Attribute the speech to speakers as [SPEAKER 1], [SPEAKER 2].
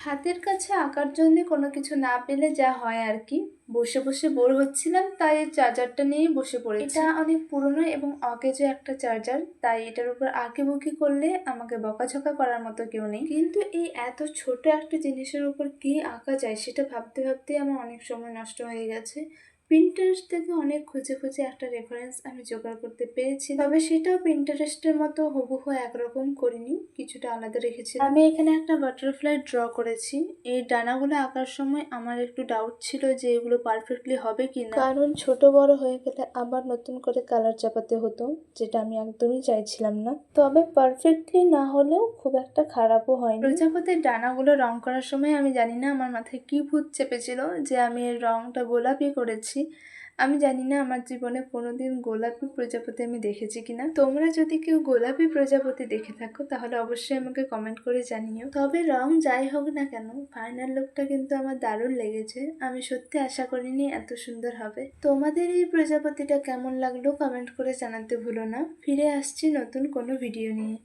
[SPEAKER 1] হাতের কাছে আঁকার জন্য কোনো কিছু না পেলে যা হয় আর কি, বসে বসে বোর হচ্ছিলাম তাই এই চার্জারটা নিয়েই বসে পড়েছি। এটা অনেক পুরনো এবং অকেজো একটা চার্জার, তাই এটার উপর আঁকিবুকি করলে আমাকে বকাঝকা করার মতো কেউ নেই। কিন্তু এই এত ছোট একটা জিনিসের উপর কি আঁকা যায় সেটা ভাবতে ভাবতেই আমার অনেক সময় নষ্ট হয়ে গেছে। পিন্টারেস্ট থেকে অনেক খুঁজে খুঁজে একটা রেফারেন্স আমি জোগাড় করতে পেরেছি, তবে সেটাও পিন্টারেস্টের মতো হুবহু একরকম করিনি, কিছুটা আলাদা রেখেছি। আমি এখানে একটা বাটারফ্লাই ড্র করেছি। এই ডানাগুলো আঁকার সময় আমার একটু ডাউট ছিল যে এগুলো পারফেক্টলি হবে কিনা, কারণ ছোট বড় হয়ে গেলে আবার নতুন করে কালার চাপাতে হতো, যেটা আমি একদমই চাইছিলাম না। তবে পারফেক্টলি না হলেও খুব একটা খারাপও হয়নি। প্রজাপতির ডানাগুলো রং করার সময় আমি জানি না আমার মাথায় কি ভূত চেপেছিল যে আমি এর রংটা গোলাপি করেছি। আমি জানি না আমার জীবনে কোনোদিন গোলাপি প্রজাপতি আমি দেখেছি কিনা। তোমরা যদি কেউ গোলাপি প্রজাপতি দেখে থাকো তাহলে অবশ্যই আমাকে কমেন্ট করে জানিও। তবে রং যাই হোক না কেন, ফাইনাল লুকটা কিন্তু আমার দারুণ লেগেছে। আমি সত্যি আশা করিনি এত সুন্দর হবে। তোমাদের এই প্রজাপতিটা কেমন লাগলো কমেন্ট করে জানাতে ভুলো না। ফিরে আসছি নতুন কোনো ভিডিও নিয়ে।